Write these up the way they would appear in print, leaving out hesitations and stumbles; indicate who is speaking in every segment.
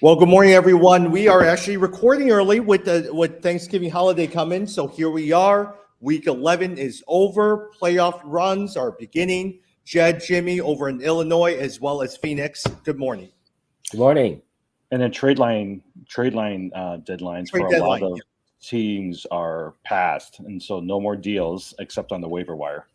Speaker 1: Well, good morning, everyone. We are actually recording early with Thanksgiving holiday coming, so here we are. Week 11 is over. Playoff runs are beginning. Jed, Jimmy over in Illinois as well as Phoenix. Good morning.
Speaker 2: Good morning.
Speaker 3: And then trade line deadlines
Speaker 1: Trade
Speaker 3: for a lot
Speaker 1: deadline.
Speaker 3: of teams are passed, and so no more deals except on the waiver wire.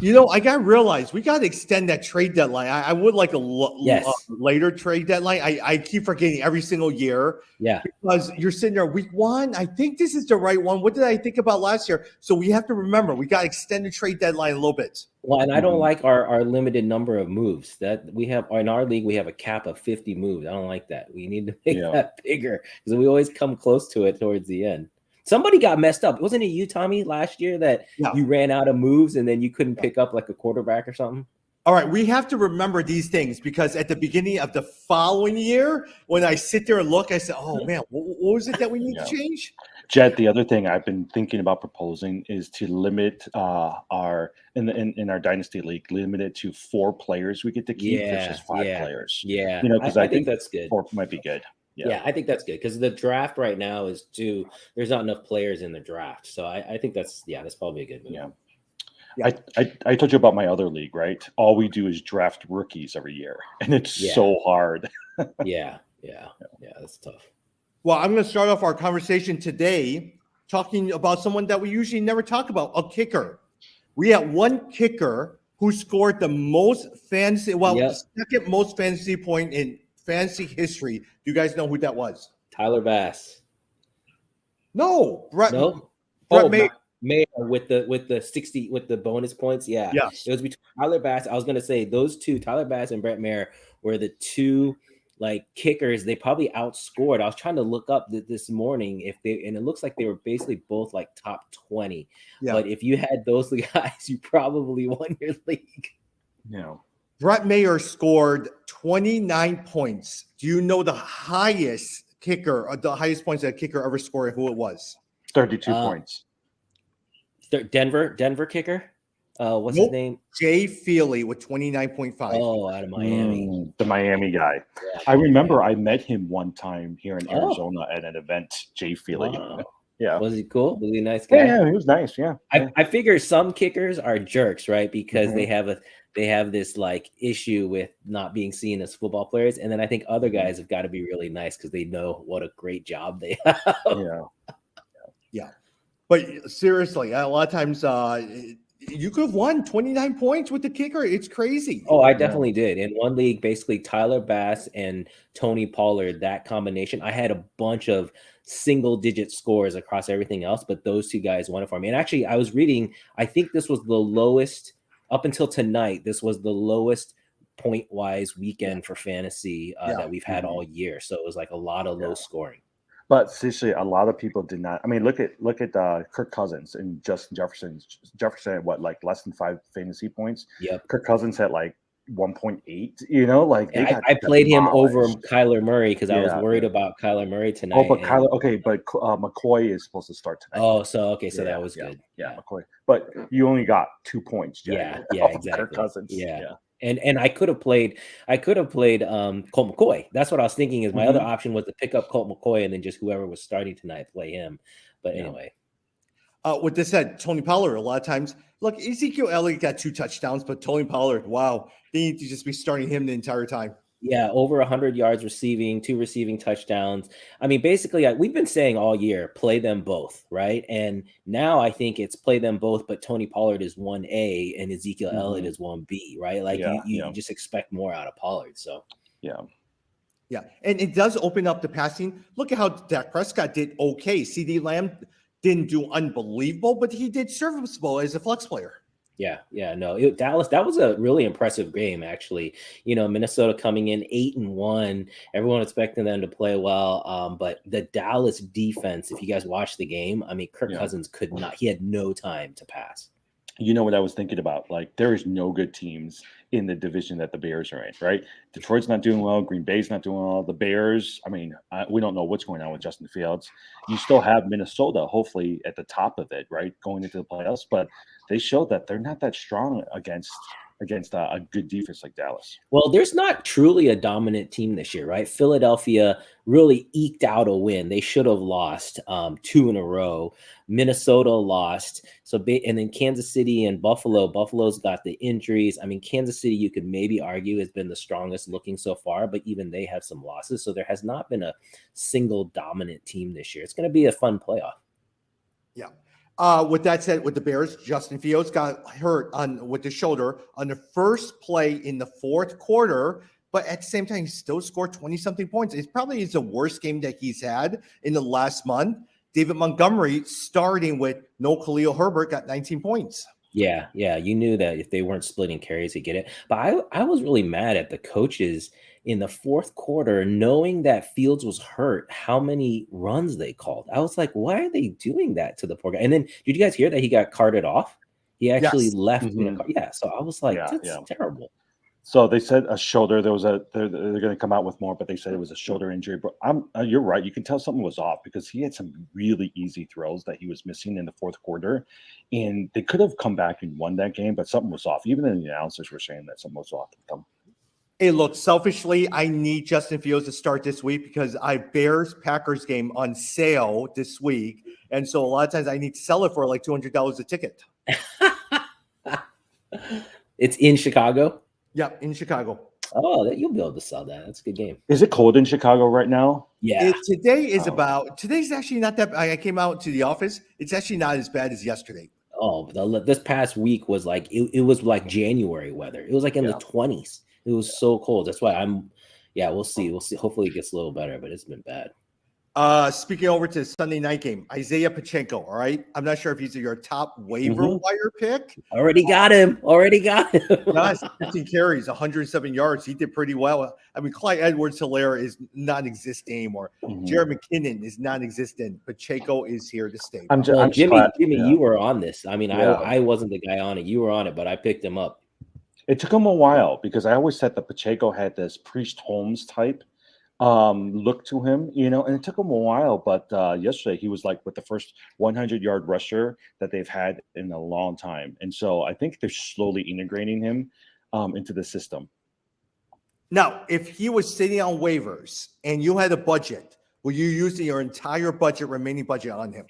Speaker 1: You know, I got to realize we got to extend that trade deadline. I would like a
Speaker 2: Yes.
Speaker 1: later trade deadline. I keep forgetting every single year.
Speaker 2: Yeah.
Speaker 1: Because you're sitting there week one. I think this is the right one. What did I think about last year? So we have to remember we got to extend the trade deadline a little bit.
Speaker 2: Well, and I don't like our limited number of moves that we have in our league. We have a cap of 50 moves. I don't like that. We need to make that bigger because we always come close to it towards the end. Somebody got messed up. Wasn't it you, Tommy, last year that you ran out of moves and then you couldn't pick up like a quarterback or something?
Speaker 1: All right, we have to remember these things because at the beginning of the following year, when I sit there and look, I said, "Oh man, what was it that we need to change?"
Speaker 3: Jed, the other thing I've been thinking about proposing is to limit our in our dynasty league, limit it to 4 players we get to keep versus 5 players.
Speaker 2: Yeah,
Speaker 3: because
Speaker 2: I think that's good.
Speaker 3: 4 might be good.
Speaker 2: Yeah, I think that's good because the draft right now is there's not enough players in the draft, so I think that's probably a good move.
Speaker 3: Yeah. I told you about my other league, right? All we do is draft rookies every year, and it's so hard.
Speaker 2: Yeah, that's tough.
Speaker 1: Well, I'm going to start off our conversation today talking about someone that we usually never talk about, a kicker. We had one kicker who scored the most fantasy, second most fantasy point in fantasy history. Do you guys know who that was?
Speaker 2: Tyler Bass.
Speaker 1: No, Brett.
Speaker 2: No.
Speaker 1: Brett
Speaker 2: Mayer with the 60 with the bonus points. Yeah.
Speaker 1: Yes.
Speaker 2: It was between Tyler Bass. I was gonna say those two, Tyler Bass and Brett Mayer, were the two like kickers. They probably outscored. I was trying to look up this morning and it looks like they were basically both like top 20. Yeah. But if you had those guys, you probably won your league.
Speaker 3: No.
Speaker 1: Brett Mayer scored 29 points. Do you know the highest kicker, the highest points that a kicker ever scored, who it was?
Speaker 3: 32 points.
Speaker 2: Denver kicker. What's his name?
Speaker 1: Jay Feely with 29.5.
Speaker 2: Oh, out of Miami.
Speaker 3: The Miami guy. Yeah, I remember I met him one time here in Arizona at an event, Jay Feely.
Speaker 2: Wow.
Speaker 3: Yeah.
Speaker 2: Was he cool? Was he a nice guy?
Speaker 3: Yeah, he was nice. Yeah.
Speaker 2: I figure some kickers are jerks, right? Because they have this like issue with not being seen as football players. And then I think other guys have got to be really nice because they know what a great job they have.
Speaker 1: Yeah. But seriously, a lot of times you could have won 29 points with the kicker. It's crazy.
Speaker 2: Oh, I definitely did. In one league, basically Tyler Bass and Tony Pollard, that combination. I had a bunch of single-digit scores across everything else, but those two guys won it for me. And actually, I was reading, I think this was the lowest, up until tonight, this was the lowest point-wise weekend for fantasy that we've had all year. So it was like a lot of low scoring.
Speaker 3: But seriously, a lot of people did not. I mean, look at Kirk Cousins and Justin Jefferson. Jefferson had what, like less than 5 fantasy points.
Speaker 2: Yep.
Speaker 3: Kirk Cousins had like 1.8. You know, like
Speaker 2: I played him over Kyler Murray because I was worried about Kyler Murray tonight.
Speaker 3: Oh, but McCoy is supposed to start tonight.
Speaker 2: Oh, so that was good.
Speaker 3: Yeah, McCoy. But you only got 2 points.
Speaker 2: Yeah, exactly.
Speaker 3: Kirk Cousins.
Speaker 2: Yeah. And I could have played Colt McCoy. That's what I was thinking is my other option was to pick up Colt McCoy and then just whoever was starting tonight play him. But anyway.
Speaker 1: With this said, Tony Pollard, a lot of times, look, Ezekiel Elliott got 2 touchdowns, but Tony Pollard, wow, they need to just be starting him the entire time.
Speaker 2: Yeah, over 100 yards receiving, 2 receiving touchdowns. I mean, basically, we've been saying all year, play them both, right? And now I think it's play them both, but Tony Pollard is 1A and Ezekiel Elliott is 1B, right? Like you just expect more out of Pollard. So
Speaker 1: yeah, and it does open up the passing. Look at how Dak Prescott did okay. CD Lamb didn't do unbelievable, but he did serviceable as a flex player.
Speaker 2: Dallas, that was a really impressive game, actually. You know, Minnesota coming in 8-1, everyone expecting them to play well. But the Dallas defense, if you guys watch the game, I mean, Kirk Cousins he had no time to pass.
Speaker 3: You know what I was thinking about? Like, there is no good teams in the division that the Bears are in, right? Detroit's not doing well. Green Bay's not doing well. The Bears, I mean, we don't know what's going on with Justin Fields. You still have Minnesota, hopefully, at the top of it, right, going into the playoffs. But they showed that they're not that strong against against a good defense like Dallas.
Speaker 2: Well, there's not truly a dominant team this year, right? Philadelphia really eked out a win. They should have lost 2 in a row. Minnesota lost. And then Kansas City and Buffalo. Buffalo's got the injuries. I mean, Kansas City, you could maybe argue, has been the strongest looking so far, but even they have some losses. So there has not been a single dominant team this year. It's going to be a fun playoff.
Speaker 1: Yeah. With that said, with the Bears, Justin Fields got hurt with the shoulder on the first play in the fourth quarter, but at the same time, he still scored 20-something points. It probably is the worst game that he's had in the last month. David Montgomery, starting with no Khalil Herbert, got 19 points.
Speaker 2: Yeah, you knew that if they weren't splitting carries, he'd get it. But I was really mad at the coaches in the fourth quarter, knowing that Fields was hurt, how many runs they called. I was like, why are they doing that to the poor guy? And then did you guys hear that he got carted off? He actually left in a car. Yeah, so I was like, that's terrible.
Speaker 3: So they said a shoulder. They're going to come out with more, but they said it was a shoulder injury. But you're right. You can tell something was off because he had some really easy throws that he was missing in the fourth quarter, and they could have come back and won that game, but something was off. Even the announcers were saying that something was off with them.
Speaker 1: Hey, look, selfishly, I need Justin Fields to start this week because I Bears-Packers game on sale this week, and so a lot of times I need to sell it for like $200 a ticket.
Speaker 2: It's in Chicago.
Speaker 1: Yeah, in Chicago.
Speaker 2: Oh, you'll be able to sell that. That's a good game.
Speaker 3: Is it cold in Chicago right now?
Speaker 2: Yeah.
Speaker 1: Today's actually not that. I came out to the office. It's actually not as bad as yesterday.
Speaker 2: Oh, this past week was like it was like January weather. It was like in the 20s. It was so cold. That's why we'll see. Hopefully it gets a little better, but it's been bad.
Speaker 1: Speaking over to the Sunday night game, Isaiah Pacheco. All right, I'm not sure if he's your top waiver wire pick.
Speaker 2: Already got him.
Speaker 1: Guys, 15 carries, 107 yards. He did pretty well. I mean, Clyde Edwards-Helaire is non-existent anymore. Jared McKinnon is non-existent. Pacheco is here to stay.
Speaker 2: Jimmy, you were on this. I mean, I wasn't the guy on it. You were on it, but I picked him up.
Speaker 3: It took him a while because I always said that Pacheco had this Priest Holmes type look to him, and it took him a while, but yesterday he was like with the first 100-yard rusher that they've had in a long time. And so I think they're slowly integrating him into the system.
Speaker 1: Now, if he was sitting on waivers and you had a budget, will you use your entire remaining budget on him?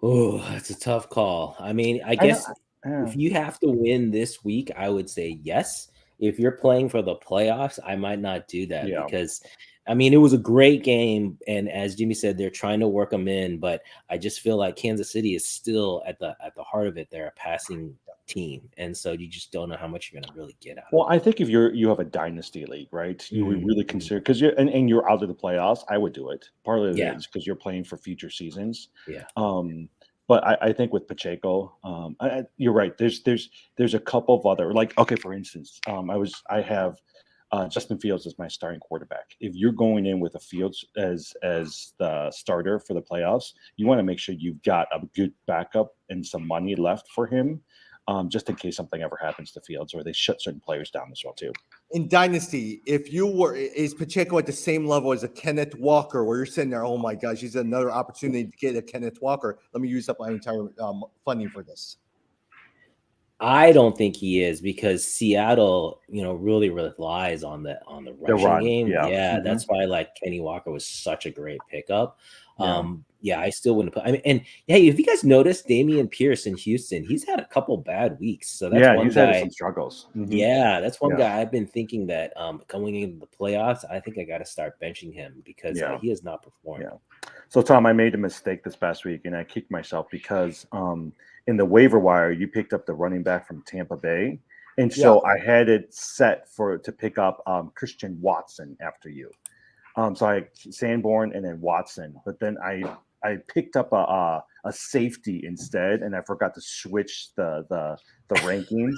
Speaker 2: Oh, that's a tough call. I mean, I guess if you have to win this week, I would say yes. If you're playing for the playoffs, I might not do that because, I mean, it was a great game. And as Jimmy said, they're trying to work them in, but I just feel like Kansas City is still at the heart of it. They're a passing team. And so you just don't know how much you're going to really get out of it.
Speaker 3: Well, I think if you have a dynasty league, right, you would really consider, because you're out of the playoffs, I would do it. Partly it is because you're playing for future seasons.
Speaker 2: Yeah.
Speaker 3: But I think with Pacheco, you're right. There's a couple of other, like, okay, for instance, I have Justin Fields as my starting quarterback. If you're going in with a Fields as the starter for the playoffs, you want to make sure you've got a good backup and some money left for him, just in case something ever happens to Fields or they shut certain players down as well too.
Speaker 1: In Dynasty, is Pacheco at the same level as a Kenneth Walker, where you're sitting there, oh my gosh, he's another opportunity to get a Kenneth Walker. Let me use up my entire funding for this.
Speaker 2: I don't think he is because Seattle, really relies on the rushing game. Yeah, that's why like Kenny Walker was such a great pickup. I still wouldn't put. I mean, and hey, if you guys noticed, Dameon Pierce in Houston, he's had a couple bad weeks. So that's one
Speaker 3: he's
Speaker 2: guy.
Speaker 3: Had some struggles.
Speaker 2: Yeah, that's one guy I've been thinking that going into the playoffs, I think I got to start benching him because he has not performed.
Speaker 3: Yeah. So Tom, I made a mistake this past week, and I kicked myself because in the waiver wire, you picked up the running back from Tampa Bay, and so I had it set to pick up Christian Watson after you. So I Sanborn and then Watson, but then I picked up a safety instead, and I forgot to switch the rankings.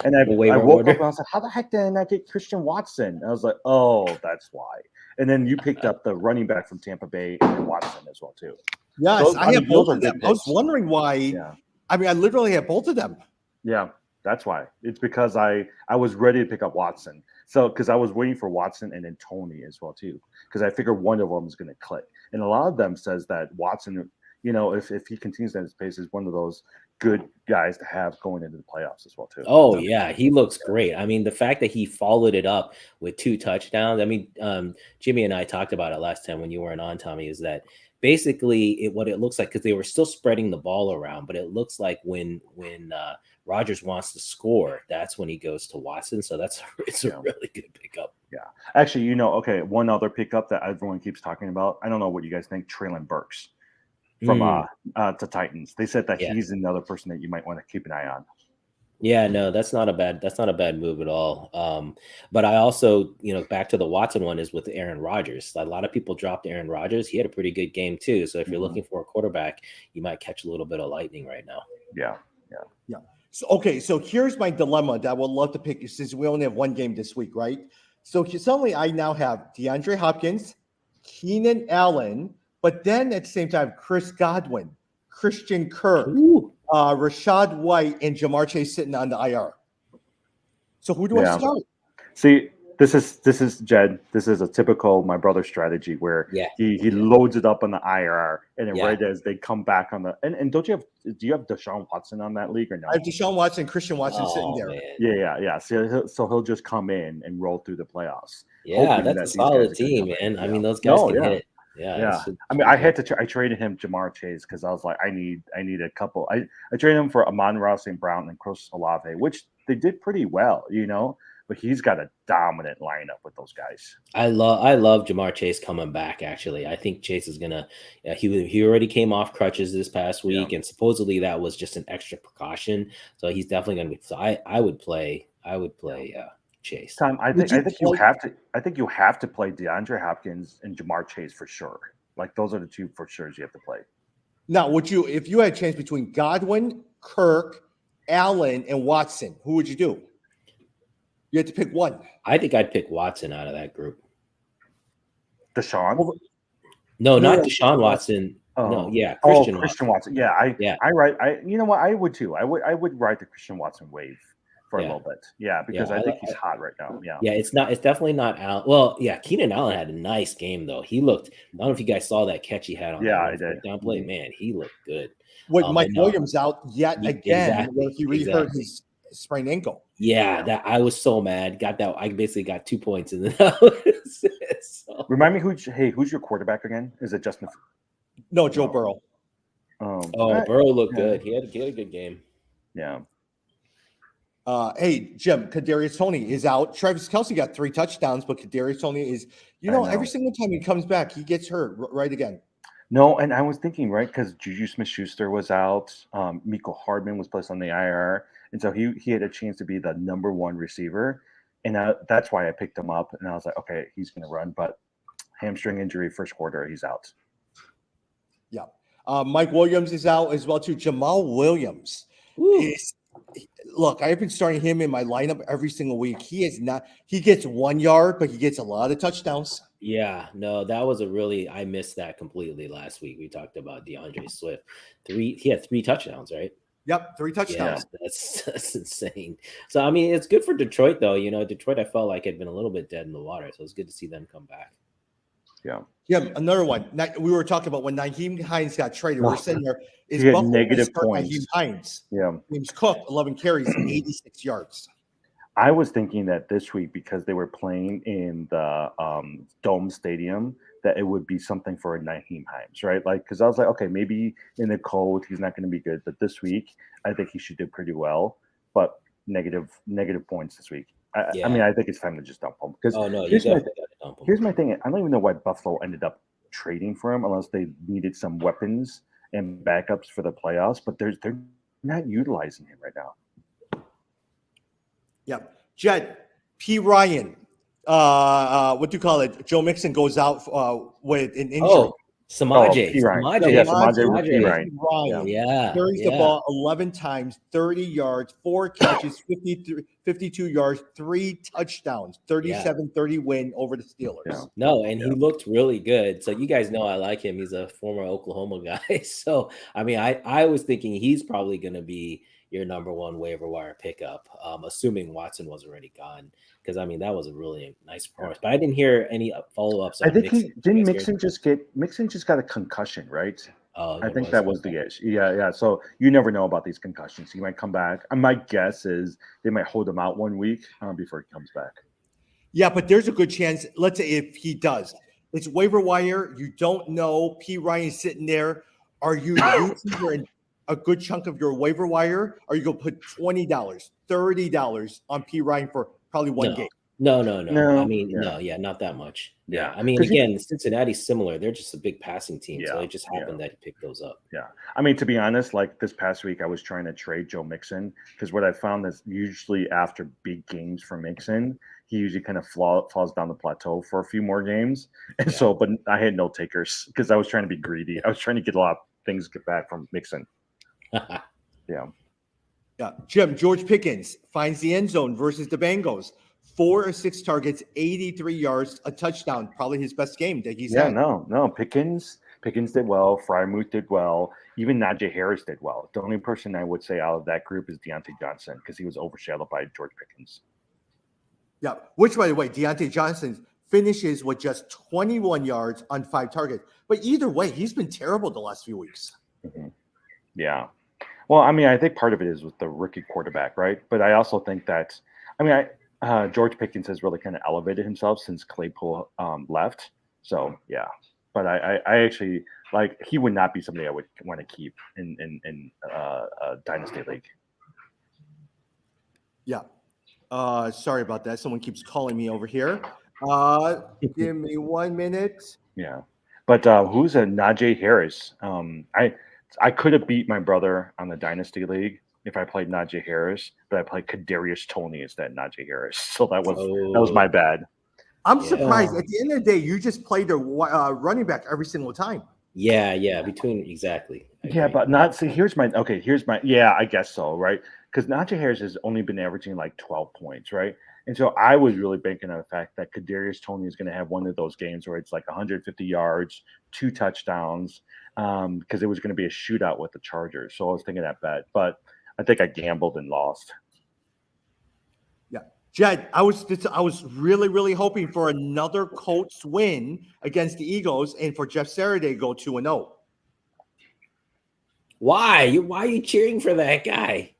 Speaker 3: And I woke up and I was like, how the heck did I not get Christian Watson? And I was like, oh, that's why. And then you picked up the running back from Tampa Bay and Watson as well too.
Speaker 1: Yes, I have both of them. I was wondering why.
Speaker 3: Yeah.
Speaker 1: I mean, I literally have both of them.
Speaker 3: Yeah, that's why. It's because I was ready to pick up Watson. So because I was waiting for Watson and then Tony as well too, because I figured one of them is going to click. And a lot of them says that Watson, if he continues at his pace, is one of those good guys to have going into the playoffs as well too.
Speaker 2: Oh yeah, he looks great. I mean, the fact that he followed it up with 2 touchdowns. I mean, Jimmy and I talked about it last time when you weren't on, Tommy, is that basically what it looks like, because they were still spreading the ball around, but it looks like when Rodgers wants to score, that's when he goes to Watson. So it's a really good pickup.
Speaker 3: Yeah, actually, okay, one other pickup that everyone keeps talking about. I don't know what you guys think. Traylon Burks from to Titans. They said that he's another person that you might want to keep an eye on.
Speaker 2: Yeah, no, that's not a bad move at all. But I also, back to the Watson one is with Aaron Rodgers. A lot of people dropped Aaron Rodgers. He had a pretty good game too. So if you're looking for a quarterback, you might catch a little bit of lightning right now.
Speaker 3: Yeah.
Speaker 1: So here's my dilemma that I would love to pick, since we only have one game this week, right? So suddenly I now have DeAndre Hopkins, Keenan Allen, but then at the same time, Chris Godwin, Christian Kirk, Rashad White, and Jamar Chase sitting on the IR. So who do I start?
Speaker 3: See, this is Jed. This is a typical my brother strategy where he loads it up on the IR, and then right as they come back on the and do you have Deshaun Watson on that league or no?
Speaker 1: I have Deshaun Watson, Christian Watson sitting there.
Speaker 3: Man. Yeah. So he'll just come in and roll through the playoffs.
Speaker 2: Yeah, that's a solid team, man. I mean, those guys can hit. Yeah.
Speaker 3: I mean, I traded him Jamar Chase because I was like, I need a couple. I traded him for Amon-Ra St. Brown and Chris Olave, which they did pretty well, but he's got a dominant lineup with those guys.
Speaker 2: I love Jamar Chase coming back. Actually, I think Chase is gonna. He already came off crutches this past week, and supposedly that was just an extra precaution. So he's definitely gonna be. So I would play Chase.
Speaker 3: Tom, I think you have to. I think you have to play DeAndre Hopkins and Jamar Chase for sure. Like those are the two for sure you have to play.
Speaker 1: Now, if you had a chance between Godwin, Kirk, Allen, and Watson, who would you do? You had to pick one.
Speaker 2: I think I'd pick Watson out of that group.
Speaker 3: Deshaun?
Speaker 2: No, not Deshaun Watson. No,
Speaker 3: Christian Watson. Yeah, you know what? I would too. I would ride the Christian Watson wave for a little bit. Yeah, because I think he's hot right now. Yeah.
Speaker 2: Yeah, it's definitely not Allen. Well, yeah, Keenan Allen had a nice game though. He looked. I don't know if you guys saw that catch he had on.
Speaker 3: Yeah, I did.
Speaker 2: Downplay, man, he looked good.
Speaker 1: Mike Williams out yet again, where he rehurt his sprained ankle.
Speaker 2: Yeah, that I was so mad. Got that. I basically got 2 points in the so.
Speaker 3: Remind me who's your quarterback again? Is it Justin?
Speaker 1: No, Joe Burrow.
Speaker 2: Burrow looked good. He had a good game.
Speaker 3: Yeah.
Speaker 1: Hey, Jim, Kadarius Toney is out. Travis Kelce got 3 touchdowns, but Kadarius Toney is, every single time he comes back, he gets hurt right again.
Speaker 3: No, and I was thinking, right, because Juju Smith-Schuster was out. Miko Hardman was placed on the IR. And so he had a chance to be the number 1 receiver. And that's why I picked him up. And I was like, okay, he's going to run. But hamstring injury, first quarter, he's out.
Speaker 1: Yeah. Mike Williams is out as well, too. Jamal Williams look, I've been starting him in my lineup every single week. He gets 1 yard, but he gets a lot of touchdowns.
Speaker 2: Yeah, no, that was I missed that completely last week. We talked about DeAndre Swift. He had 3 touchdowns, right?
Speaker 1: Yep, 3 touchdowns.
Speaker 2: Yeah, that's insane. So, I mean, it's good for Detroit, though. Detroit, I felt like had been a little bit dead in the water, so it's good to see them come back.
Speaker 3: Yeah,
Speaker 1: another one. We were talking about when Nyheim Hines got traded. We're sitting there. Is
Speaker 3: Buffalo negative points?
Speaker 1: Nyheim Hines.
Speaker 3: Yeah.
Speaker 1: James Cook, 11 carries, 86 yards.
Speaker 3: I was thinking that this week, because they were playing in the Dome Stadium, that it would be something for a Nyheim Hines, right? Like, because I was like, okay, maybe in the cold he's not going to be good, but this week I think he should do pretty well. But negative points this week. I mean, I think it's time to just dump him. Because here's my thing. I don't even know why Buffalo ended up trading for him unless they needed some weapons and backups for the playoffs. But they're not utilizing him right now.
Speaker 1: Yeah. Jed, P. Ryan, what do you call it? Joe Mixon goes out with an injury.
Speaker 2: Samaje.
Speaker 3: Samaje Ryan.
Speaker 2: Yeah.
Speaker 1: Carries the ball 11 times, 30 yards, 4 catches, 52 yards, 3 touchdowns, 37-30 win over the Steelers.
Speaker 3: Yeah.
Speaker 2: No, and he looked really good. So you guys know I like him. He's a former Oklahoma guy. So, I mean, I was thinking he's probably going to be your number 1 waiver wire pickup, assuming Watson was already gone. Because, I mean, that was a really nice performance. But I didn't hear any follow-ups.
Speaker 3: I think Mixon just got a concussion, right?
Speaker 2: Oh,
Speaker 3: I
Speaker 2: it
Speaker 3: think
Speaker 2: was.
Speaker 3: that was the issue. Yeah. So you never know about these concussions. He might come back. My guess is they might hold him out 1 week before he comes back.
Speaker 1: Yeah, but there's a good chance. Let's say if he does, it's waiver wire. You don't know. P. Ryan's sitting there. Are you using a good chunk of your waiver wire? Or are you going to put $20, $30 on P. Ryan for probably one game?
Speaker 2: No. I
Speaker 3: No,
Speaker 2: mean,
Speaker 3: yeah.
Speaker 2: not that much.
Speaker 3: Yeah.
Speaker 2: I mean, again, Cincinnati's similar. They're just a big passing team, so
Speaker 3: Yeah,
Speaker 2: it just happened that he picked those up.
Speaker 3: Yeah. I mean, to be honest, like this past week, I was trying to trade Joe Mixon because what I found is usually after big games for Mixon, he usually kind of falls down the plateau for a few more games. And so, but I had no takers because I was trying to be greedy. I was trying to get a lot of things get back from Mixon. Yeah.
Speaker 1: Jim, George Pickens finds the end zone versus the Bengals. 4 or 6 targets, 83 yards, a touchdown. Probably his best game that he's had.
Speaker 3: No. Pickens did well. Frymuth did well. Even Najee Harris did well. The only person I would say out of that group is Deontay Johnson because he was overshadowed by George Pickens.
Speaker 1: Yeah, which, by the way, Deontay Johnson finishes with just 21 yards on 5 targets. But either way, he's been terrible the last few weeks.
Speaker 3: Mm-hmm. Yeah. Well, I mean, I think part of it is with the rookie quarterback, right? But I also think that, George Pickens has really kind of elevated himself since Claypool left. So, yeah. But I actually, like, he would not be somebody I would want to keep in a Dynasty League.
Speaker 1: Yeah. Sorry about that. Someone keeps calling me over here. Give me 1 minute.
Speaker 3: Yeah. But who's a Najee Harris? I could have beat my brother on the Dynasty League if I played Najee Harris, but I played Kadarius Toney instead of Najee Harris. So that was my bad.
Speaker 1: I'm surprised. At the end of the day, you just played a running back every single time.
Speaker 2: Yeah. Exactly.
Speaker 3: But not. See, here's my. Yeah, I guess so, right? Because Najee Harris has only been averaging like 12 points, right? And so I was really banking on the fact that Kadarius Toney is going to have one of those games where it's like 150 yards, 2 touchdowns, because it was going to be a shootout with the Chargers. So I was thinking that bet, but I think I gambled and lost.
Speaker 1: Yeah, Jed, I was really, really hoping for another Colts win against the Eagles and for Jeff Saturday to go 2-0.
Speaker 2: Why? Why are you cheering for that guy?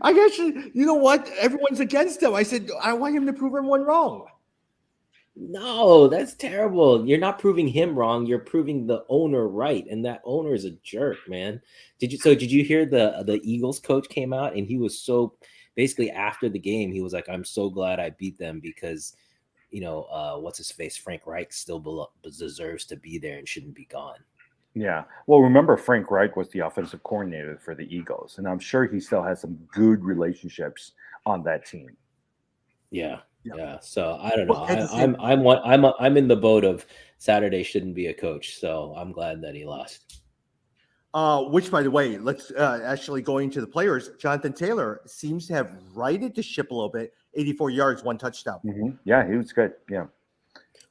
Speaker 1: I guess you know what? Everyone's against him. I said I want him to prove everyone wrong.
Speaker 2: No, that's terrible. You're not proving him wrong. You're proving the owner right, and that owner is a jerk, man. Did you hear the Eagles coach came out and he was so basically after the game he was like, "I'm so glad I beat them because what's his face Frank Reich still deserves to be there and shouldn't be gone."
Speaker 3: Yeah. Well, remember Frank Reich was the offensive coordinator for the Eagles, and I'm sure he still has some good relationships on that team.
Speaker 2: Yeah. So I don't know. I'm in the boat of Saturday shouldn't be a coach. So I'm glad that he lost.
Speaker 1: Which, by the way, let's actually go into the players. Jonathan Taylor seems to have righted the ship a little bit. 84 yards, 1 touchdown.
Speaker 3: Mm-hmm. Yeah, he was good. Yeah.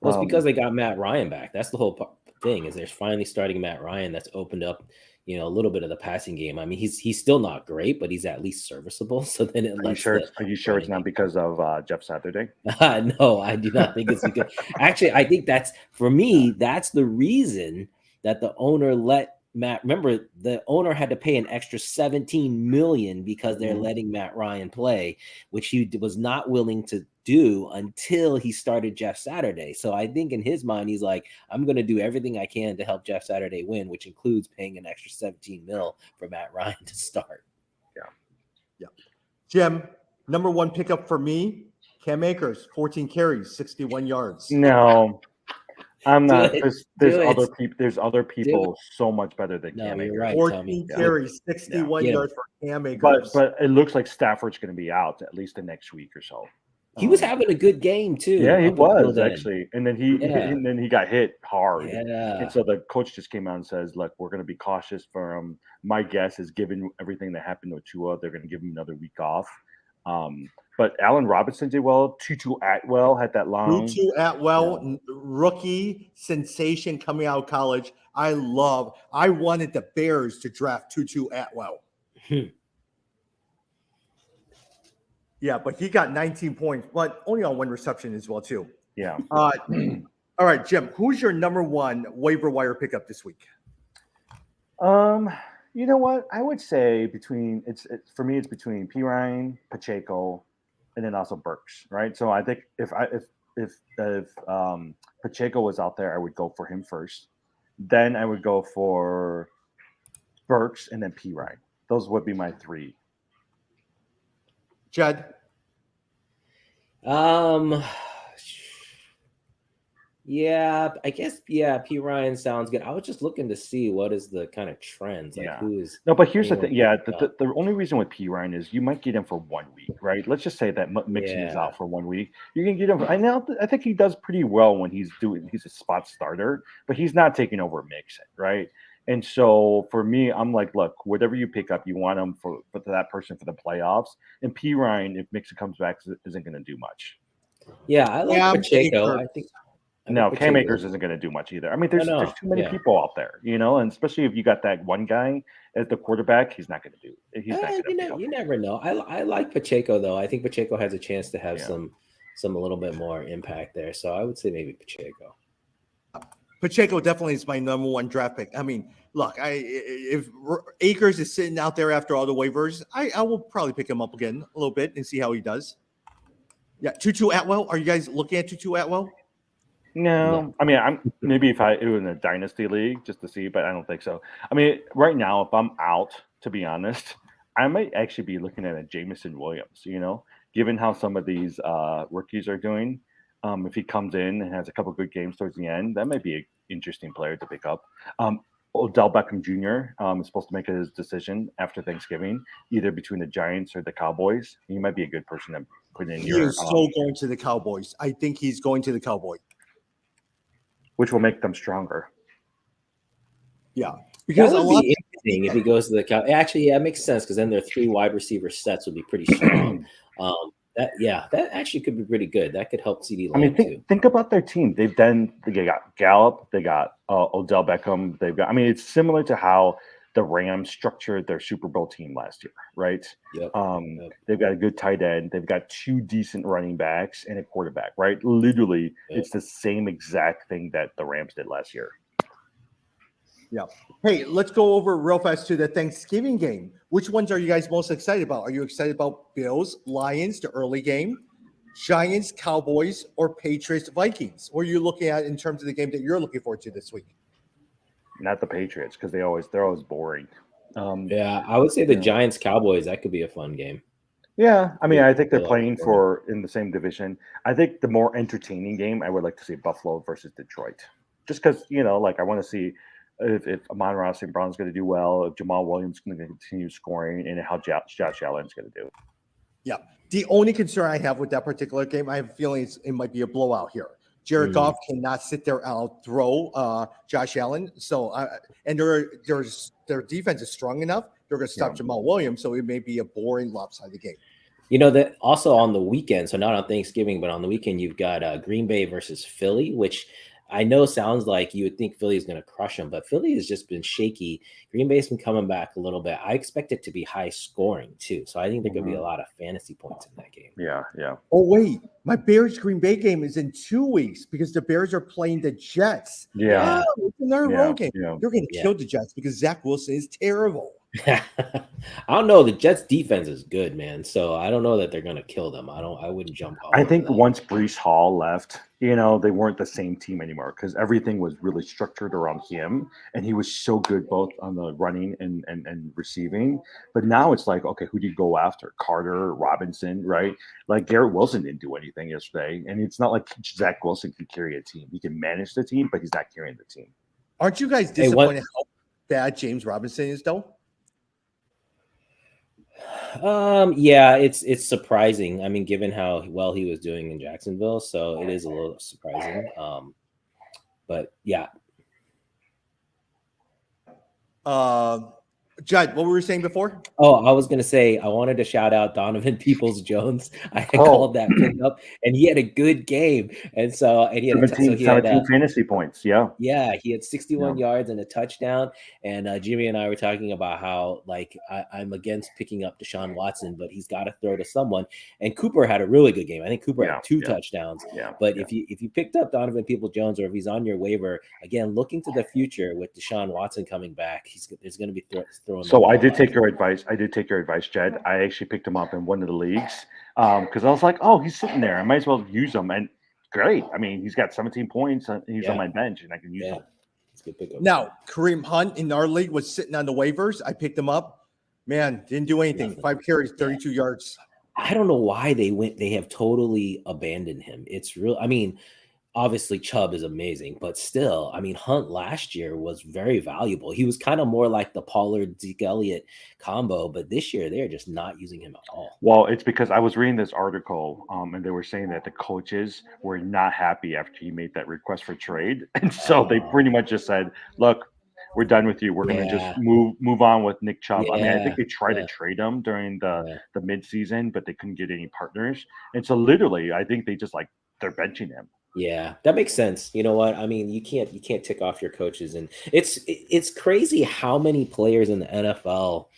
Speaker 2: Well, it's because they got Matt Ryan back. That's the whole thing. Is they're finally starting Matt Ryan. That's opened up, a little bit of the passing game. I mean, he's still not great, but he's at least serviceable. So then it lets.
Speaker 3: Are you sure it's not because of Jeff Saturday?
Speaker 2: No, I do not think it's because. Actually, I think that's for me. That's the reason that the owner let Matt. Remember, the owner had to pay an extra $17 million because they're letting Matt Ryan play, which he was not willing to do until he started Jeff Saturday. So I think in his mind, he's like, I'm going to do everything I can to help Jeff Saturday win, which includes paying an extra $17 million for Matt Ryan to start.
Speaker 1: Yeah. Jim, number 1 pickup for me, Cam Akers, 14 carries, 61 yards.
Speaker 3: No, I'm not. There's other people so much better than Cam Akers.
Speaker 2: Right,
Speaker 1: 14 carries, 61 yards for Cam Akers.
Speaker 3: But it looks like Stafford's going to be out at least the next week or so.
Speaker 2: He was having a good game too.
Speaker 3: Yeah, he was actually, and then he got hit hard.
Speaker 2: Yeah.
Speaker 3: And so the coach just came out and says, "Look, we're going to be cautious for him. My guess is, given everything that happened to Tua, they're going to give him another week off." But Allen Robinson did well. Tutu Atwell had that long.
Speaker 1: Tutu Atwell, rookie sensation coming out of college. I wanted the Bears to draft Tutu Atwell. Yeah, but he got 19 points, but only on 1 reception as well, too.
Speaker 3: Yeah.
Speaker 1: All right, Jim, who's your number 1 waiver wire pickup this week?
Speaker 3: You know what? I would say between it's for me it's between P Ryan, Pacheco, and then also Burks, right? So I think if Pacheco was out there, I would go for him first. Then I would go for Burks and then P Ryan. Those would be my three.
Speaker 1: Judd.
Speaker 2: Um, yeah, I guess P Ryan sounds good. I was just looking to see what is the kind of trends, like
Speaker 3: Yeah.
Speaker 2: who is
Speaker 3: No, but here's the
Speaker 2: anyone
Speaker 3: thing. Yeah,
Speaker 2: picking up.
Speaker 3: the only reason with P Ryan is you might get him for 1 week, right? Let's just say that Mixon is
Speaker 2: Yeah,
Speaker 3: out for 1 week. You can get him. I think he does pretty well when he's a spot starter, but he's not taking over Mixon, right? And so for me, I'm like, look, whatever you pick up, you want him for that person for the playoffs. And P Ryan, if Mixon comes back, isn't going to do much.
Speaker 2: yeah, I like
Speaker 1: Cam
Speaker 2: Pacheco.
Speaker 1: Akers.
Speaker 2: I think
Speaker 3: No, Cam
Speaker 2: Pacheco.
Speaker 3: Akers isn't going to do much either. I mean,
Speaker 2: I
Speaker 3: there's
Speaker 2: know.
Speaker 3: too many
Speaker 2: Yeah.
Speaker 3: people out there, and especially if you got that one guy as the quarterback, he's not going to do. He's not going to be able.
Speaker 2: You never know. I like Pacheco though. I think Pacheco has a chance to have
Speaker 3: Yeah.
Speaker 2: some a little bit more impact there. So I would say maybe Pacheco.
Speaker 1: Pacheco definitely is my number one draft pick. I mean, look, if Akers is sitting out there after all the waivers, I will probably pick him up again a little bit and see how he does. Yeah, Tutu Atwell. Are you guys looking at Tutu Atwell?
Speaker 3: No, I mean, I'm maybe if it was in a dynasty league just to see, but I don't think so. I mean, right now, if I'm out, to be honest, I might actually be looking at a Jameson Williams. Given how some of these rookies are doing, if he comes in and has a couple good games towards the end, that might be an interesting player to pick up. Odell Beckham Jr. Is supposed to make his decision after Thanksgiving, either between the Giants or the Cowboys. He might be a good person to put in
Speaker 1: He
Speaker 3: your,
Speaker 1: is so going to the Cowboys. I think he's going to the Cowboys.
Speaker 3: which will make them stronger.
Speaker 1: Yeah,
Speaker 2: Because
Speaker 1: because
Speaker 2: that
Speaker 1: a
Speaker 2: would
Speaker 1: lot.
Speaker 2: be interesting if he goes to the Cow. Actually, yeah, it makes sense because then their 3 wide receiver sets would be pretty strong. That actually could be pretty good. That could help CD
Speaker 3: I
Speaker 2: Lamb
Speaker 3: mean,
Speaker 2: too.
Speaker 3: think about their team. They got Gallup, they got Odell Beckham. They've got. I mean, it's similar to how the Rams structured their Super Bowl team last year, right?
Speaker 2: Yep.
Speaker 3: They've got a good tight end. They've got 2 decent running backs and a quarterback, right? Literally, it's the same exact thing that the Rams did last year.
Speaker 1: Yeah. Hey, let's go over real fast to the Thanksgiving game. Which ones are you guys most excited about? Are you excited about Bills, Lions, the early game, Giants, Cowboys, or Patriots, Vikings? What are you looking at in terms of the game that you're looking forward to this week?
Speaker 3: Not the Patriots because they're always boring.
Speaker 2: Yeah, I would say the Giants Cowboys. That could be a fun game.
Speaker 3: Yeah, I mean, I think they're
Speaker 2: They'll
Speaker 3: playing
Speaker 2: always
Speaker 3: in the same division. I think the more entertaining game I would like to see Buffalo versus Detroit, just because I want to see if Amon-Ra St. Brown's going to do well, if Jamal Williams is going to continue scoring, and how Josh Allen's going to do.
Speaker 1: Yeah. The only concern I have with that particular game, I have a feeling it might be a blowout here. Jared Goff cannot sit there and throw Josh Allen. So, and their defense is strong enough. They're going to stop Jamal Williams. So it may be a boring, lopsided game.
Speaker 2: That also on the weekend, so not on Thanksgiving, but on the weekend, you've got Green Bay versus Philly, which I know sounds like you would think Philly is going to crush them, but Philly has just been shaky. Green Bay's been coming back a little bit. I expect it to be high scoring too. So I think there could be a lot of fantasy points in that game.
Speaker 3: Yeah.
Speaker 1: Oh, wait. My Bears Green Bay game is in 2 weeks because the Bears are playing the Jets.
Speaker 3: Yeah.
Speaker 1: It's another road game.
Speaker 3: Yeah.
Speaker 1: They're going to kill the Jets because Zach Wilson is terrible.
Speaker 2: I don't know. The Jets defense is good, man. So I don't know that they're going to kill them. I wouldn't jump off.
Speaker 3: I think once Brees Hall left, they weren't the same team anymore because everything was really structured around him, and he was so good both on the running and receiving. But now it's like, okay, who do you go after? Carter, Robinson, right? Like Garrett Wilson didn't do anything yesterday, and it's not like Zach Wilson can carry a team. He can manage the team, but he's not carrying the team.
Speaker 1: Aren't you guys disappointed how bad James Robinson is, though?
Speaker 2: Yeah, it's surprising. I mean, given how well he was doing in Jacksonville, so it is a little surprising. But yeah.
Speaker 1: Judd, what were we saying before?
Speaker 2: Oh, I was gonna say I wanted to shout out Donovan Peoples-Jones. I had
Speaker 3: Oh.
Speaker 2: called that pickup, and he had a good game, and he had
Speaker 3: 17 fantasy points. Yeah,
Speaker 2: he had 61 yards and a touchdown. And Jimmy and I were talking about how I'm against picking up Deshaun Watson, but he's got to throw to someone. And Cooper had a really good game. I think Cooper had 2 touchdowns. But if you picked up Donovan Peoples-Jones, or if he's on your waiver, again, looking to the future with Deshaun Watson coming back, there's going to be throwing.
Speaker 3: So I did take your advice. Jed. I actually picked him up in one of the leagues because I was like, oh, he's sitting there. I might as well use him. And great. I mean, he's got 17 points. He's on my bench, and I can use him.
Speaker 2: It's a good pickup.
Speaker 1: Now, Kareem Hunt in our league was sitting on the waivers. I picked him up. Man, didn't do anything. 5 carries, 32 yards.
Speaker 2: I don't know why they have totally abandoned him. It's real. I mean, obviously Chubb is amazing, but still, I mean, Hunt last year was very valuable. He was kind of more like the Pollard Zeke Elliott combo, but this year they're just not using him at all.
Speaker 3: Well, it's because I was reading this article, and they were saying that the coaches were not happy after he made that request for trade, and so they pretty much just said, "Look, we're done with you. We're going to just move on with Nick Chubb." I mean, I think they tried to trade him during the midseason, but they couldn't get any partners, and so literally, I think they just they're benching him.
Speaker 2: Yeah, that makes sense. You know what? I mean, you can't tick off your coaches, and it's crazy how many players in the NFL,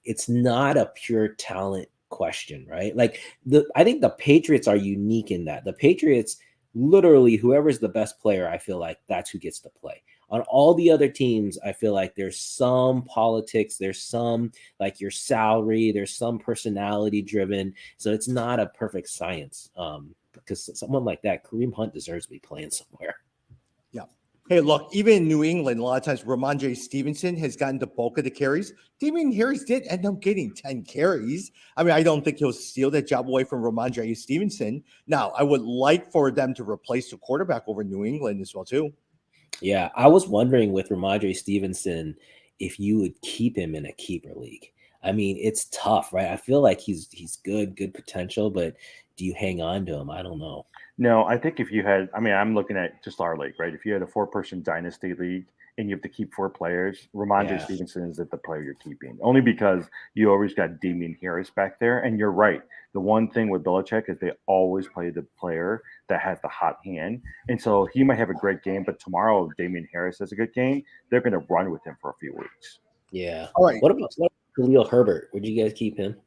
Speaker 2: it's not a pure talent question, right? I think the Patriots are unique in that. The Patriots, literally, whoever's the best player, I feel like that's who gets to play. On all the other teams, I feel like there's some politics, there's some your salary, there's some personality driven. So it's not a perfect science. Because someone like that, Kareem Hunt, deserves to be playing somewhere.
Speaker 1: Yeah. Hey, look, even in New England, a lot of times Ramondre Stevenson has gotten the bulk of the carries. Damien Harris did end up getting 10 carries. I mean, I don't think he'll steal that job away from Ramondre Stevenson. Now, I would like for them to replace the quarterback over New England as well, too.
Speaker 2: Yeah, I was wondering with Ramondre Stevenson if you would keep him in a keeper league. I mean, it's tough, right? I feel like he's good potential, but do you hang on to him? I don't know.
Speaker 3: No, I think if you had, I mean, I'm looking at just our league, right? If you had a 4-person dynasty league and you have to keep 4 players, Ramondre Stevenson is the player you're keeping. Only because you always got Damien Harris back there. And you're right. The one thing with Belichick is they always play the player that has the hot hand. And so he might have a great game, but tomorrow if Damien Harris has a good game, they're going to run with him for a few weeks.
Speaker 2: Yeah.
Speaker 1: All right.
Speaker 2: What about Khalil Herbert? Would you guys keep him?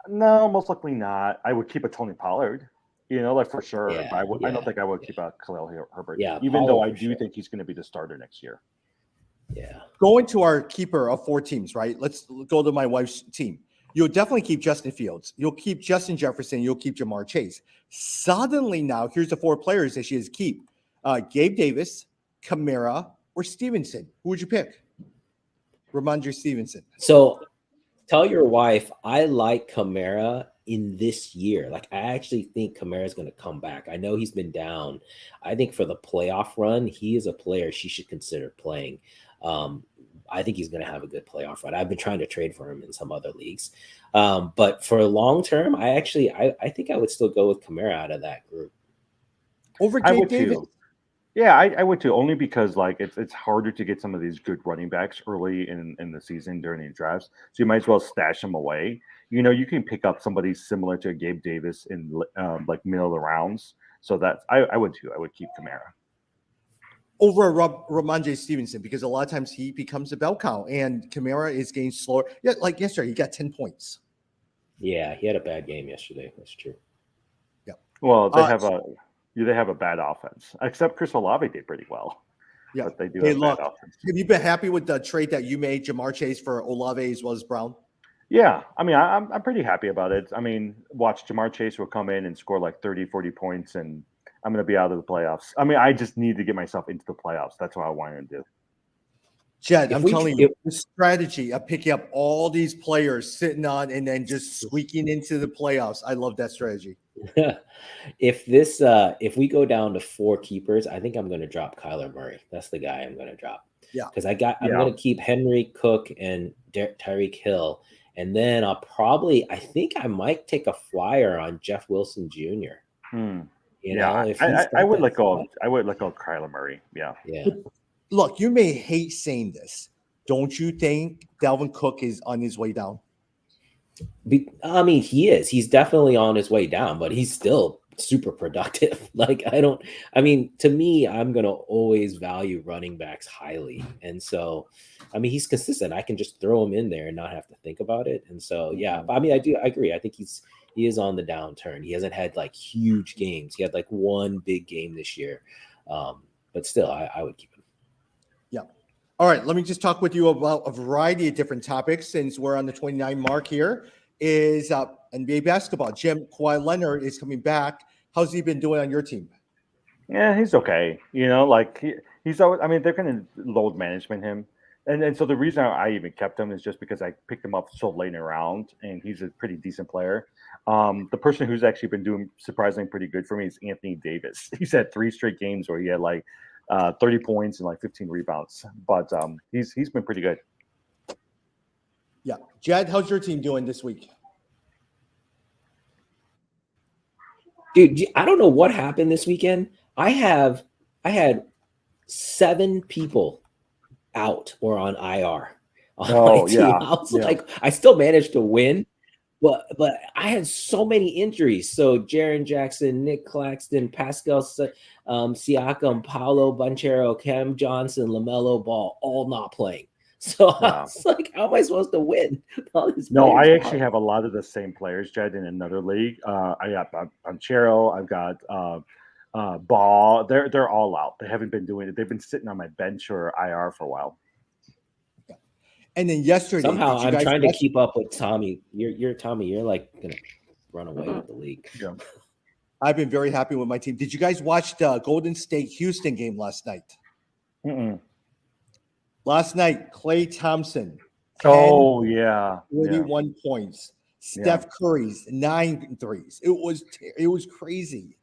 Speaker 3: No, most likely not. I would keep a Tony Pollard, for sure.
Speaker 2: Yeah,
Speaker 3: but I don't think I would keep a Khalil Herbert.
Speaker 2: Yeah,
Speaker 3: even though I do think he's going to be the starter next year.
Speaker 2: Yeah.
Speaker 1: Going to our keeper of 4 teams, right? Let's go to my wife's team. You'll definitely keep Justin Fields. You'll keep Justin Jefferson. You'll keep Jamar Chase. Suddenly now, here's the 4 players that she has to keep. Gabe Davis, Kamara, or Stevenson. Who would you pick? Ramondre Stevenson.
Speaker 2: So tell your wife I like Kamara in this year. I actually think Kamara is going to come back. I know he's been down. I think for the playoff run, he is a player she should consider playing. I think he's going to have a good playoff run. I've been trying to trade for him in some other leagues. But for long term, I think I would still go with Kamara out of that group.
Speaker 1: Over Gabe Davis.
Speaker 3: Too. Yeah, I would too, only because it's harder to get some of these good running backs early in the season during the drafts. So you might as well stash them away. You can pick up somebody similar to Gabe Davis in middle of the rounds. So I would too. I would keep Kamara
Speaker 1: over Ramondre Stevenson because a lot of times he becomes a bell cow and Kamara is getting slower. Yeah, like yesterday, he got 10 points.
Speaker 2: Yeah, he had a bad game yesterday. That's true.
Speaker 1: Yeah.
Speaker 3: Well, they have a bad offense, except Chris Olave did pretty well.
Speaker 1: Yeah,
Speaker 3: but they do have bad offense.
Speaker 1: Have you been happy with the trade that you made, Jamar Chase for Olave as well as Brown?
Speaker 3: Yeah, I mean, I'm pretty happy about it. I mean, watch Jamar Chase will come in and score 30, 40 points, and I'm going to be out of the playoffs. I mean, I just need to get myself into the playoffs. That's what I wanted to do.
Speaker 1: Jed, I'm telling you, the strategy of picking up all these players sitting on and then just squeaking into the playoffs. I love that strategy.
Speaker 2: If we go down to 4 keepers, I think I'm going to drop Kyler Murray. That's the guy I'm going to drop.
Speaker 1: Yeah,
Speaker 2: because I'm going to keep Henry, Cook, and Tyreek Hill, and then I think I might take a flyer on Jeff Wilson Jr. You know, if
Speaker 3: I would let go of Kyler Murray. Yeah.
Speaker 2: Yeah.
Speaker 1: Look, you may hate saying this. Don't you think Dalvin Cook is on his way down?
Speaker 2: I mean, he is. He's definitely on his way down, but he's still super productive. I mean, to me, I'm going to always value running backs highly. And so, I mean, he's consistent. I can just throw him in there and not have to think about it. And so, yeah, I mean, I agree. I think he is on the downturn. He hasn't had like huge games. He had like one big game this year. But still, I would keep him.
Speaker 1: Yeah. All right. Let me just talk with you about a variety of different topics since we're on the 29 mark here. Is NBA basketball. Jim, Kawhi Leonard is coming back. How's he been doing on your team?
Speaker 3: Yeah, he's okay. You know, like he's always, I mean, they're going to load management him. And so the reason I even kept him is just because I picked him up so late in the round, and he's a pretty decent player. The person who's actually been doing surprisingly pretty good for me is Anthony Davis. He's had 3 straight games where he had like 30 points and like 15 rebounds. But he's been pretty good.
Speaker 1: Yeah. Jed, how's your team doing this week?
Speaker 2: Dude, I don't know what happened this weekend. I had 7 people out or on IR on my team.
Speaker 3: Yeah.
Speaker 2: I was like, I still managed to win, but I had so many injuries. So Jaren Jackson, Nick Claxton, Pascal Siakam, Paolo Banchero, Cam Johnson, LaMelo Ball, all not playing. So I was like, how am I supposed to win?
Speaker 3: No, I actually have a lot of the same players, Jed, in another league. I got Banchero, I've got Ball. They're all out. They haven't been doing it. They've been sitting on my bench or IR for a while.
Speaker 1: And then yesterday,
Speaker 2: somehow I'm trying to keep up with Tommy. You're Tommy. You're like gonna run away with the league.
Speaker 3: Yeah.
Speaker 1: I've been very happy with my team. Did you guys watch the Golden State Houston game last night?
Speaker 3: Mm-mm.
Speaker 1: Last night, Klay Thompson. 41 points. Steph Curry's 9 threes. It was crazy.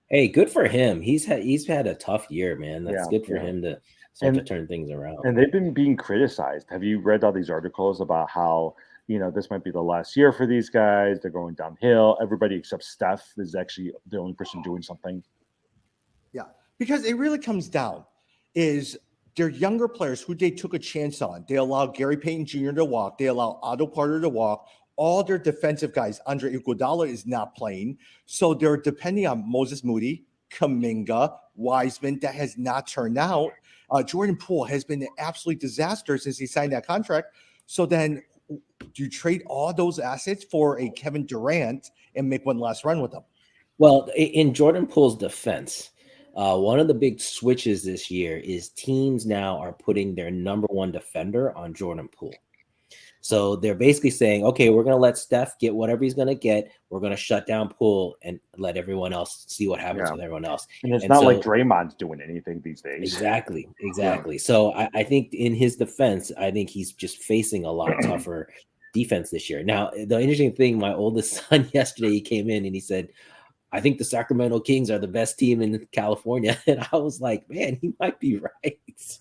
Speaker 2: Hey, good for him. He's had a tough year, man. That's good for him to start to turn things around.
Speaker 3: And they've been being criticized. Have you read all these articles about how, you know, this might be the last year for these guys? They're going downhill. Everybody except Steph is actually the only person doing something.
Speaker 1: Yeah, because it really comes down is they're younger players who they took a chance on. They allowed Gary Payton Jr. to walk. They allowed Otto Porter to walk. All their defensive guys, Andre Iguodala is not playing. So they're depending on Moses Moody, Kuminga, Wiseman. That has not turned out. Jordan Poole has been an absolute disaster since he signed that contract. So then do you trade all those assets for a Kevin Durant and make one last run with them?
Speaker 2: Well, in Jordan Poole's defense, one of the big switches this year is teams now are putting their number 1 defender on Jordan Poole. So they're basically saying, okay, we're going to let Steph get whatever he's going to get. We're going to shut down Poole and let everyone else see what happens with everyone else.
Speaker 3: And it's not like Draymond's doing anything these days.
Speaker 2: Exactly. Yeah. So I think in his defense, I think he's just facing a lot tougher defense this year. Now, the interesting thing, my oldest son yesterday, he came in and he said, I think the Sacramento Kings are the best team in California. And I was like, man, he might be right. So.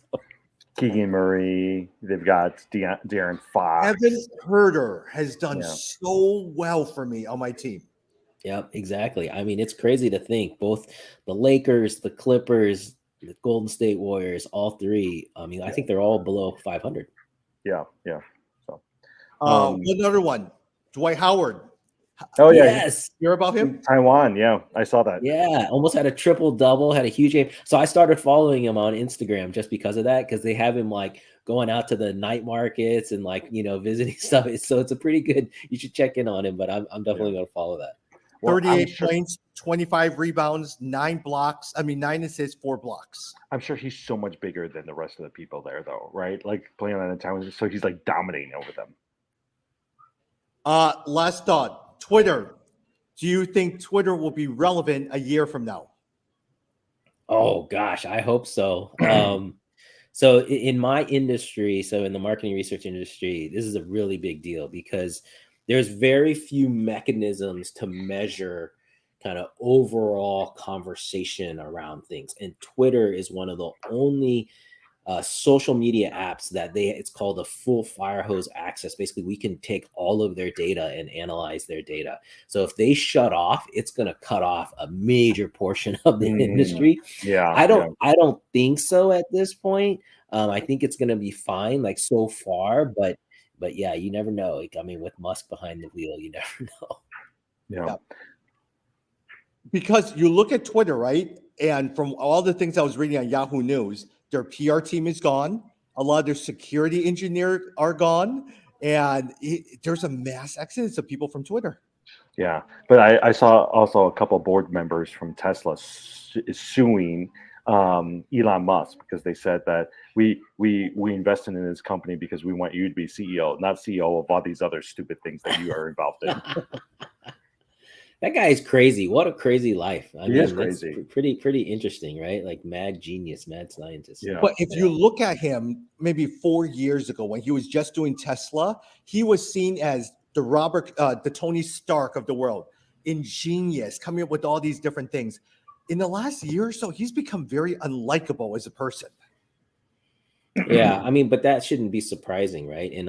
Speaker 3: Keegan Murray, they've got De'Aaron Fox.
Speaker 1: Evan Herter has done so well for me on my team.
Speaker 2: Yep, exactly. I mean, it's crazy to think both the Lakers, the Clippers, the Golden State Warriors, all 3. I mean, I think they're all below 500.
Speaker 3: Yeah. So,
Speaker 1: another one, Dwight Howard.
Speaker 3: Oh yeah,
Speaker 2: yes.
Speaker 1: Hear about him?
Speaker 3: Taiwan, yeah, I saw that.
Speaker 2: Yeah, almost had a triple double, had a huge game. So I started following him on Instagram just because of that, because they have him like going out to the night markets and like, you know, visiting stuff. So it's a pretty good. You should check in on him, but I'm definitely going to follow that.
Speaker 1: 38 points, 25 rebounds, 9 assists, 4 blocks.
Speaker 3: I'm sure he's so much bigger than the rest of the people there, though, right? Like playing on the time, so he's like dominating over them.
Speaker 1: Last thought. Twitter. Do you think Twitter will be relevant a year from now?
Speaker 2: Oh gosh, I hope so. So in my industry, so in the marketing research industry, this is a really big deal because there's very few mechanisms to measure kind of overall conversation around things. And Twitter is one of the only social media apps that it's called a full fire hose access. Basically, we can take all of their data and analyze their data. So if they shut off, it's going to cut off a major portion of the industry.
Speaker 3: Yeah,
Speaker 2: I don't think so at this point. I think it's going to be fine, like so far, but yeah, you never know. Like, I mean, with Musk behind the wheel, you never know.
Speaker 3: Yeah.
Speaker 1: Because you look at Twitter, right? And from all the things I was reading on Yahoo News, their PR team is gone. A lot of their security engineers are gone. And there's a mass exodus of people from Twitter.
Speaker 3: Yeah. But I saw also a couple of board members from Tesla suing Elon Musk because they said that we invested in this company because we want you to be CEO, not CEO of all these other stupid things that you are involved in.
Speaker 2: That guy is crazy. What a crazy life. I
Speaker 3: He
Speaker 2: mean,
Speaker 3: is crazy.
Speaker 2: That's pretty interesting, right? Like mad genius, mad scientist.
Speaker 3: Yeah.
Speaker 1: But if you look at him maybe 4 years ago when he was just doing Tesla, he was seen as the Tony Stark of the world, ingenious, coming up with all these different things. In the last year or so, he's become very unlikable as a person.
Speaker 2: Yeah, I mean, but that shouldn't be surprising, right? In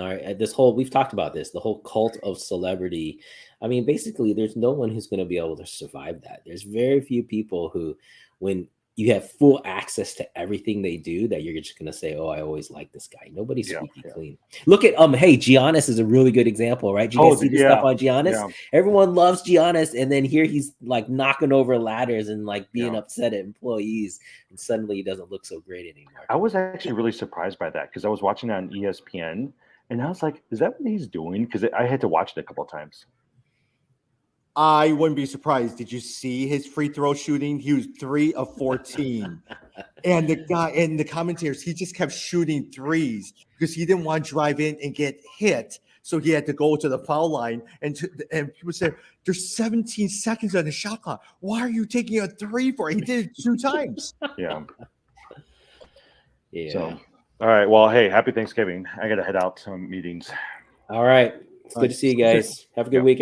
Speaker 2: we've talked about this, the whole cult of celebrity. I mean, basically, there's no one who's going to be able to survive that. There's very few people who, when you have full access to everything they do, that you're just going to say, "Oh, I always like this guy." Nobody's squeaky clean. Look at hey, Giannis is a really good example, right? Did you guys see the stuff on Giannis? Yeah. Everyone loves Giannis, and then here he's like knocking over ladders and like being upset at employees, and suddenly he doesn't look so great anymore.
Speaker 3: I was actually really surprised by that because I was watching it on ESPN, and I was like, "Is that what he's doing?" Because I had to watch it a couple of times.
Speaker 1: I wouldn't be surprised. Did you see his free throw shooting? He was 3 of 14. And the guy and the commentators, he just kept shooting threes because he didn't want to drive in and get hit. So he had to go to the foul line. And people said, there's 17 seconds on the shot clock. Why are you taking a three for it? He did it 2 times.
Speaker 3: Yeah.
Speaker 2: Yeah.
Speaker 3: So, all right. Well, hey, happy Thanksgiving. I got to head out to some meetings.
Speaker 2: All right. It's good to see you guys. Have a good week.